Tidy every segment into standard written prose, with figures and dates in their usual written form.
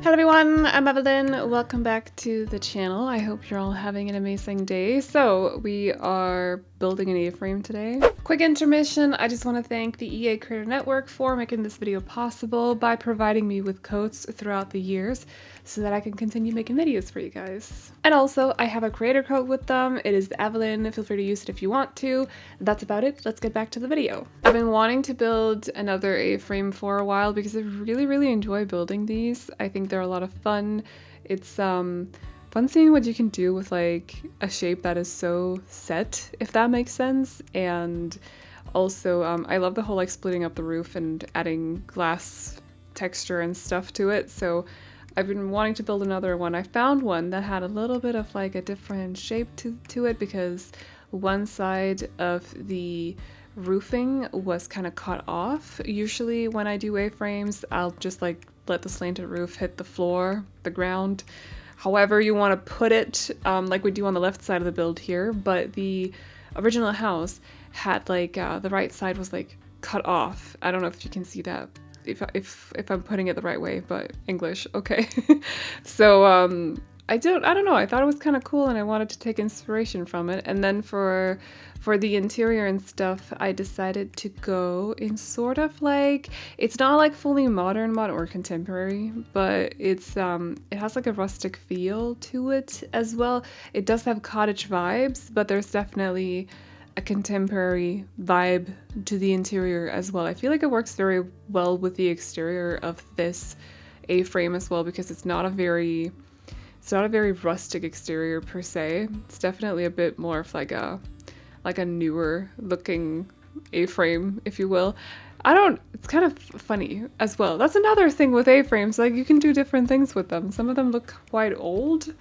Hello everyone, I'm Aveline. Welcome back to the channel. I hope you're all having an amazing day. So we are building an A-frame today. Quick intermission. I just want to thank the EA Creator Network for making this video possible by providing me with codes throughout the years so that I can continue making videos for you guys. And also, I have a creator code with them. It is Aveline. Feel free to use it if you want to. That's about it. Let's get back to the video. I've been wanting to build another A-frame for a while because I really enjoy building these. I think they're a lot of fun. It's fun seeing what you can do with like a shape that is so set, if that makes sense. And also I love the whole like splitting up the roof and adding glass texture and stuff to it. So I've been wanting to build another one. I found one that had a little bit of like a different shape to it because one side of the roofing was kind of cut off. Usually when I do A-frames, I'll just like let the slanted roof hit the floor, the ground, however you want to put it, like we do on the left side of the build here. But the original house had like the right side was like cut off. I don't know if you can see that, if I'm putting it the right way, but English, okay. So I don't know, I thought it was kind of cool and I wanted to take inspiration from it. And then for the interior and stuff, I decided to go in sort of like, it's not like fully modern or contemporary, but it's it has like a rustic feel to it as well. It does have cottage vibes, but there's definitely a contemporary vibe to the interior as well. I feel like it works very well with the exterior of this A-frame as well, because it's not a very rustic exterior per se. It's definitely a bit more of like a newer looking A-frame, if you will. It's kind of funny as well. That's another thing with A-frames, like you can do different things with them. Some of them look quite old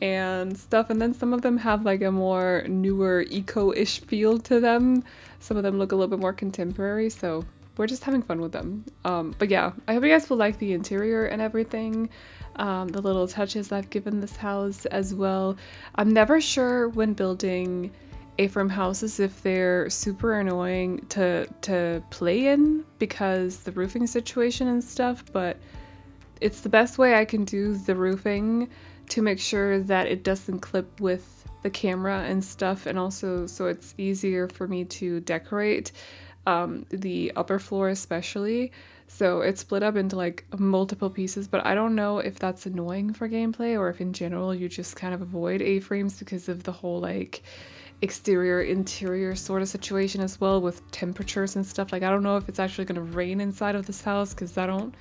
and stuff, and then some of them have like a more newer eco-ish feel to them. Some of them look a little bit more contemporary, so we're just having fun with them. But yeah, I hope you guys will like the interior and everything. The little touches I've given this house as well. I'm never sure when building A-frame houses if they're super annoying to play in because the roofing situation and stuff, but it's the best way I can do the roofing to make sure that it doesn't clip with the camera and stuff, and also so it's easier for me to decorate the upper floor especially. So it's split up into like multiple pieces, but I don't know if that's annoying for gameplay or if in general you just kind of avoid A-frames because of the whole like exterior interior sort of situation as well with temperatures and stuff. Like I don't know if it's actually gonna rain inside of this house because I don't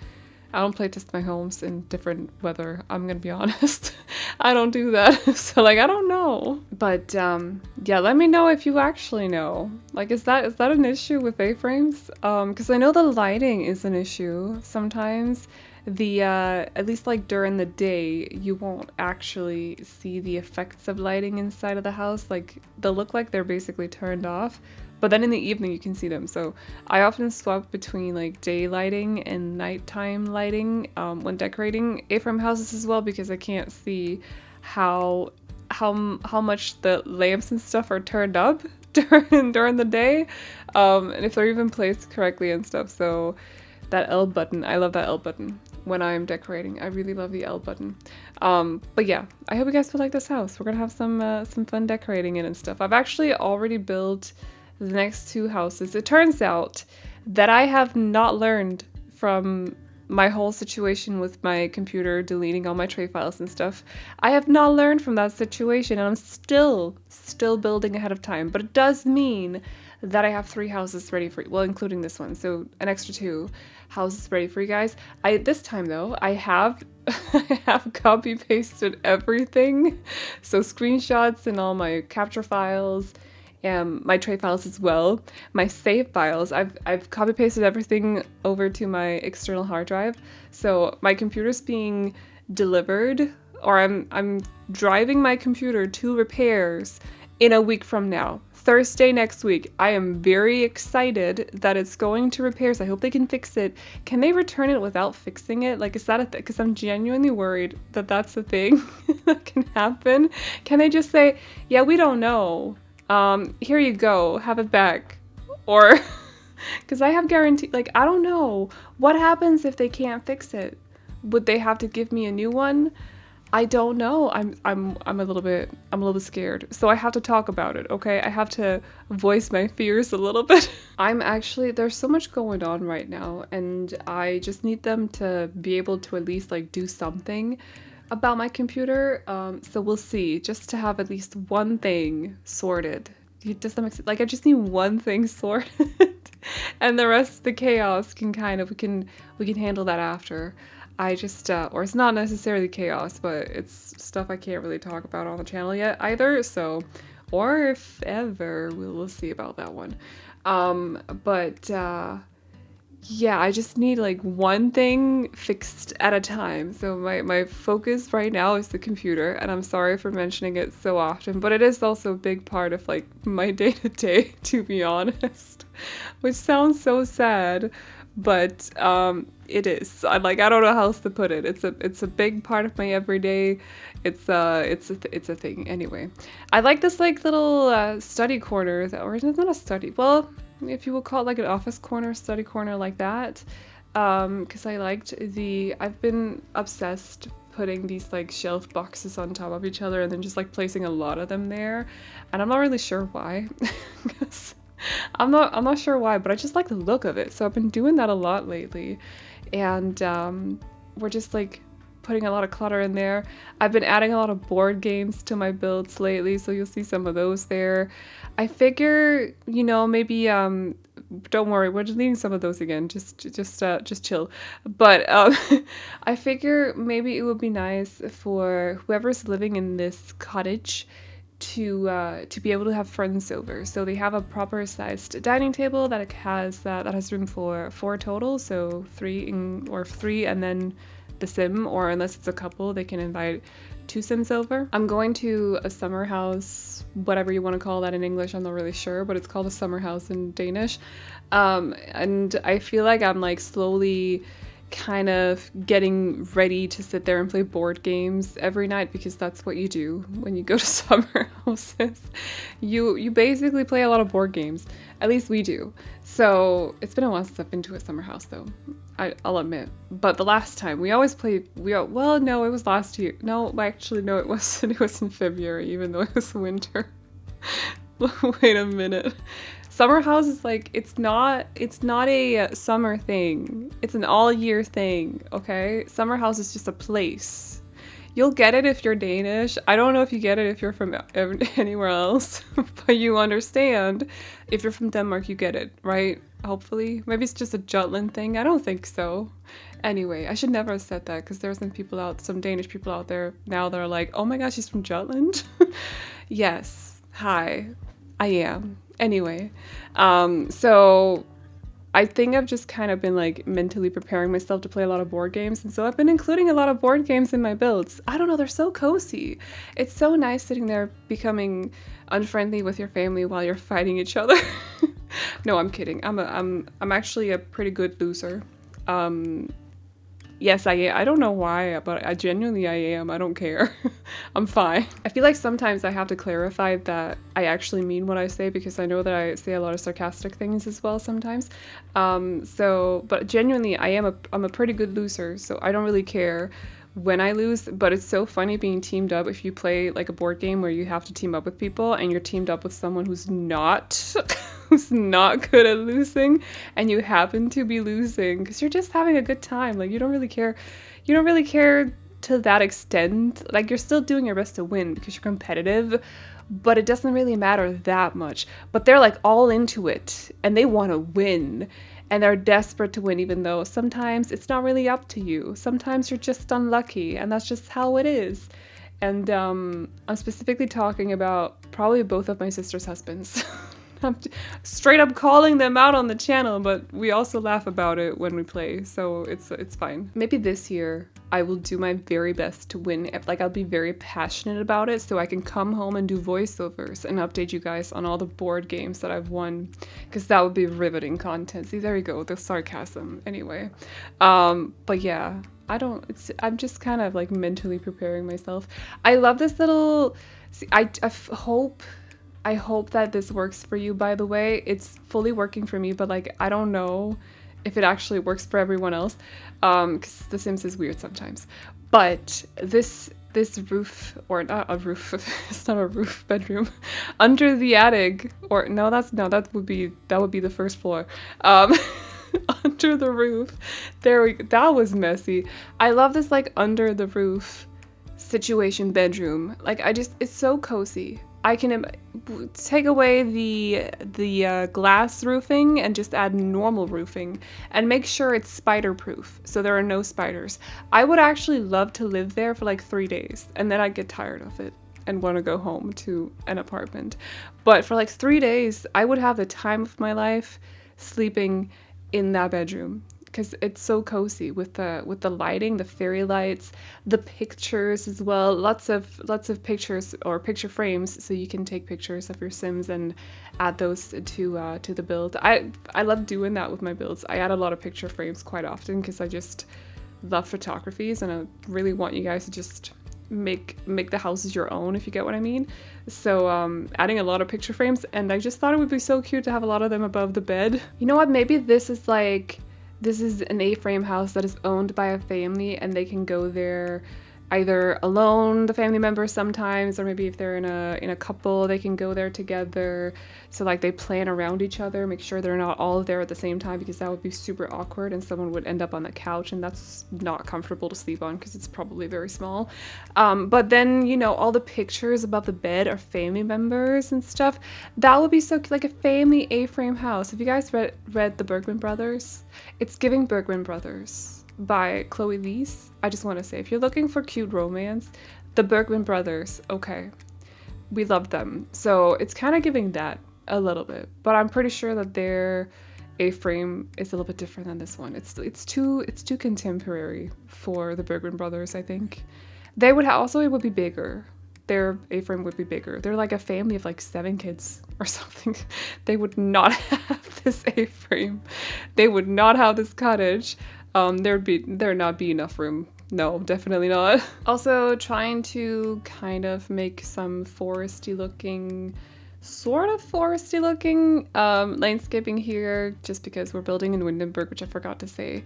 play test my homes in different weather. I'm gonna be honest. I don't do that. So like I don't know. But yeah, let me know if you actually know. Like is that an issue with A-frames? Because I know the lighting is an issue sometimes. The at least like during the day you won't actually see the effects of lighting inside of the house. Like they'll look like they're basically turned off. But then in the evening you can see them. So I often swap between like day lighting and nighttime lighting when decorating A-frame houses as well, because I can't see how much the lamps and stuff are turned up during the day, and if they're even placed correctly and stuff. So that L button, I love that L button when I'm decorating. I really love the L button. But yeah, I hope you guys will like this house. We're gonna have some fun decorating it and stuff. I've actually already built the next two houses. It turns out that I have not learned from my whole situation with my computer deleting all my tray files and stuff. I have not learned from that situation and I'm still building ahead of time. But it does mean that I have 3 houses ready for you, well, including this one. So an extra 2 houses ready for you guys. This time though, I have copy pasted everything. So screenshots and all my capture files, and my tray files as well, my save files. I've copy pasted everything over to my external hard drive. So my computer's being delivered, or I'm driving my computer to repairs in a week from now. Thursday next week. I am very excited that it's going to repairs. I hope they can fix it. Can they return it without fixing it? Like, is that a thing? Because I'm genuinely worried that that's the thing that can happen. Can they just say, yeah, we don't know. Here you go, have it back. Or, because I have guaranteed, like, I don't know. What happens if they can't fix it? Would they have to give me a new one? I don't know. I'm a little bit scared. So I have to talk about it, okay? I have to voice my fears a little bit. There's so much going on right now, and I just need them to be able to at least like do something about my computer. So we'll see. Just to have at least one thing sorted. Does that make sense? Like I just need one thing sorted, and the rest of the chaos can we can handle that after. I just, or it's not necessarily chaos, but it's stuff I can't really talk about on the channel yet either, so, or if ever, we'll see about that one. Yeah, I just need like one thing fixed at a time. So my focus right now is the computer, and I'm sorry for mentioning it so often, but it is also a big part of like my day-to-day, to be honest, which sounds so sad. But it is. I don't know how else to put it. It's a big part of my everyday. It's a thing. Anyway, I like this like little study corner, or it's not a study. Well, if you would call it like an office corner, study corner like that. Because I've been obsessed putting these like shelf boxes on top of each other and then just like placing a lot of them there, and I'm not really sure why. I'm not sure why, but I just like the look of it. So I've been doing that a lot lately, and we're just like putting a lot of clutter in there. I've been adding a lot of board games to my builds lately, so you'll see some of those there. I figure, you know, maybe don't worry, we're deleting some of those again. Just chill. But I figure maybe it would be nice for whoever's living in this cottage to be able to have friends over. So they have a proper sized dining table that has room for 4 total, so 3 and then the sim, or unless it's a couple, they can invite 2 sims over. I'm going to a summer house, whatever you want to call that in English, I'm not really sure, but it's called a summer house in Danish. And I feel like I'm like slowly kind of getting ready to sit there and play board games every night, because that's what you do when you go to summer houses. You basically play a lot of board games. At least we do. So it's been a while since I've been to a summer house though, I'll admit. But the last time we always played, well, no, it was last year. No, actually, no, it wasn't. It was in February, even though it was winter. Wait a minute. Summer house is like, it's not a summer thing. It's an all year thing, okay? Summer house is just a place. You'll get it if you're Danish. I don't know if you get it if you're from anywhere else, but you understand. If you're from Denmark, you get it, right? Hopefully. Maybe it's just a Jutland thing. I don't think so. Anyway, I should never have said that, because there's some Danish people out there now that are like, oh my gosh, she's from Jutland? Yes. Hi. I am. Anyway, so I think I've just kind of been like mentally preparing myself to play a lot of board games, and so I've been including a lot of board games in my builds. I don't know, they're so cozy. It's so nice sitting there becoming unfriendly with your family while you're fighting each other. No, I'm kidding. I'm actually a pretty good loser. Yes, I am. I don't know why, but I am. I don't care. I'm fine. I feel like sometimes I have to clarify that I actually mean what I say, because I know that I say a lot of sarcastic things as well sometimes. But genuinely, I'm a pretty good loser, so I don't really care when I lose. But it's so funny being teamed up if you play like a board game where you have to team up with people and you're teamed up with someone who's not good at losing, and you happen to be losing because you're just having a good time. Like you don't really care to that extent. Like you're still doing your best to win because you're competitive, but it doesn't really matter that much. But they're like all into it and they want to win. And they're desperate to win, even though sometimes it's not really up to you. Sometimes you're just unlucky, and that's just how it is. And I'm specifically talking about probably both of my sister's husbands. I'm straight up calling them out on the channel, but we also laugh about it when we play, so it's fine. Maybe this year I will do my very best to win. Like I'll be very passionate about it, so I can come home and do voiceovers and update you guys on all the board games that I've won, because that would be riveting content. See, there you go, the sarcasm. Anyway, but yeah, I'm just kind of like mentally preparing myself. I love this little. See, I hope that this works for you, by the way. It's fully working for me, but like, I don't know if it actually works for everyone else, because The Sims is weird sometimes. But this roof, or not a roof, it's not a roof bedroom, under the attic, or no, that would be the first floor. Under the roof, that was messy. I love this like under the roof situation bedroom. Like it's so cozy. I can take away the glass roofing and just add normal roofing and make sure it's spider proof so there are no spiders. I would actually love to live there for like 3 days and then I'd get tired of it and want to go home to an apartment. But for like 3 days, I would have the time of my life sleeping in that bedroom, because it's so cozy with the lighting, the fairy lights, the pictures as well. Lots of pictures or picture frames, so you can take pictures of your Sims and add those to the build. I love doing that with my builds. I add a lot of picture frames quite often because I just love photographies and I really want you guys to just make the houses your own, if you get what I mean. So adding a lot of picture frames, and I just thought it would be so cute to have a lot of them above the bed. You know what? Maybe this is an A-frame house that is owned by a family and they can go there either alone, the family members sometimes, or maybe if they're in a couple, they can go there together. So like they plan around each other, make sure they're not all there at the same time, because that would be super awkward and someone would end up on the couch and that's not comfortable to sleep on because it's probably very small. But then, you know, all the pictures above the bed are family members and stuff. That would be so like a family A-frame house. Have you guys read the Bergman Brothers? It's giving Bergman Brothers by Chloe Leese. I just want to say, if you're looking for cute romance, the Bergman Brothers, okay, we love them. So it's kind of giving that a little bit, but I'm pretty sure that their A-frame is a little bit different than this one. It's too contemporary for the Bergman Brothers. I think they would also, it would be bigger. Their A-frame would be bigger. They're like a family of like 7 kids or something. They would not have this A-frame. They would not have this cottage. There'd not be enough room. No, definitely not. Also trying to kind of make some sort of foresty looking landscaping here, just because we're building in Windenburg, which I forgot to say.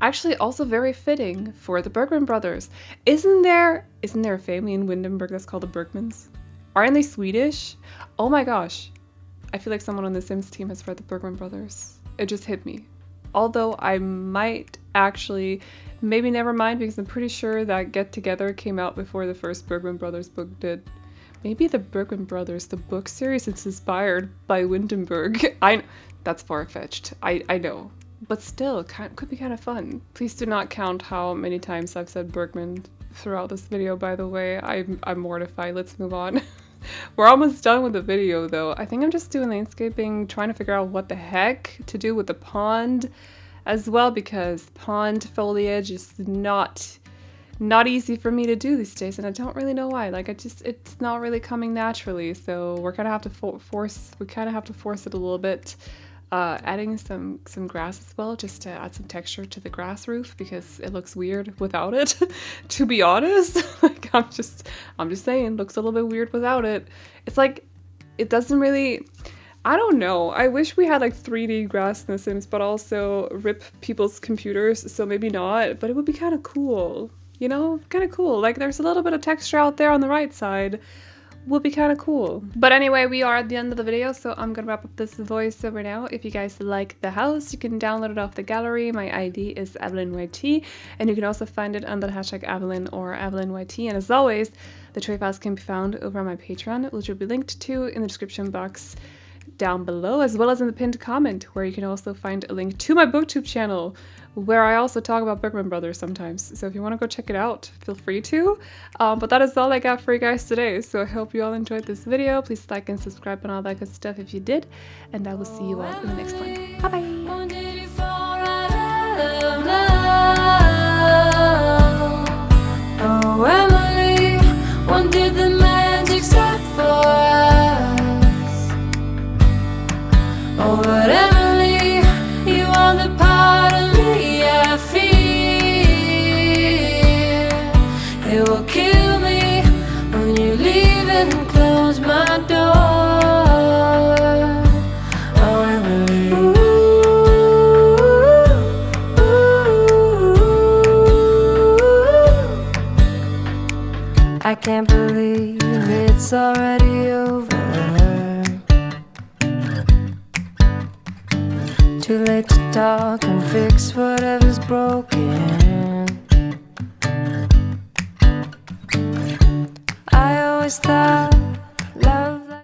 Actually, also very fitting for the Bergman Brothers. Isn't there a family in Windenburg that's called the Bergmans? Aren't they Swedish? Oh my gosh. I feel like someone on the Sims team has read the Bergman Brothers. It just hit me. Although I might actually, maybe never mind, because I'm pretty sure that Get Together came out before the first Bergman Brothers book did. Maybe the Bergman Brothers, the book series, is inspired by Windenburg. That's far-fetched. I know. But still, could be kind of fun. Please do not count how many times I've said Bergman throughout this video, by the way. I'm mortified. Let's move on. We're almost done with the video though. I think I'm just doing landscaping, trying to figure out what the heck to do with the pond as well, because pond foliage is not easy for me to do these days, and I don't really know why. Like it's not really coming naturally, so we're gonna have to force it a little bit. Adding some grass as well, just to add some texture to the grass roof, because it looks weird without it. To be honest, like I'm just saying, looks a little bit weird without it. It's like it doesn't really. I don't know. I wish we had like 3D grass in The Sims, but also rip people's computers, so maybe not. But it would be kind of cool, you know, kind of cool. Like there's a little bit of texture out there on the right side. Will be kind of cool. But anyway, we are at the end of the video, so I'm gonna wrap up this voiceover now. If you guys like the house, you can download it off the gallery. My ID is AvelineYT, and you can also find it under the hashtag Aveline or AvelineYT. And as always, the tray files can be found over on my Patreon, which will be linked to in the description box down below, as well as in the pinned comment, where you can also find a link to my booktube channel, where I also talk about Bergman Brothers sometimes. So if you want to go check it out, feel free to. But that is all I got for you guys today. So I hope you all enjoyed this video. Please like and subscribe and all that good stuff if you did. And I will see you all in the next one. Bye-bye. can't believe it's already over. Too late to talk and fix whatever's broken. I always thought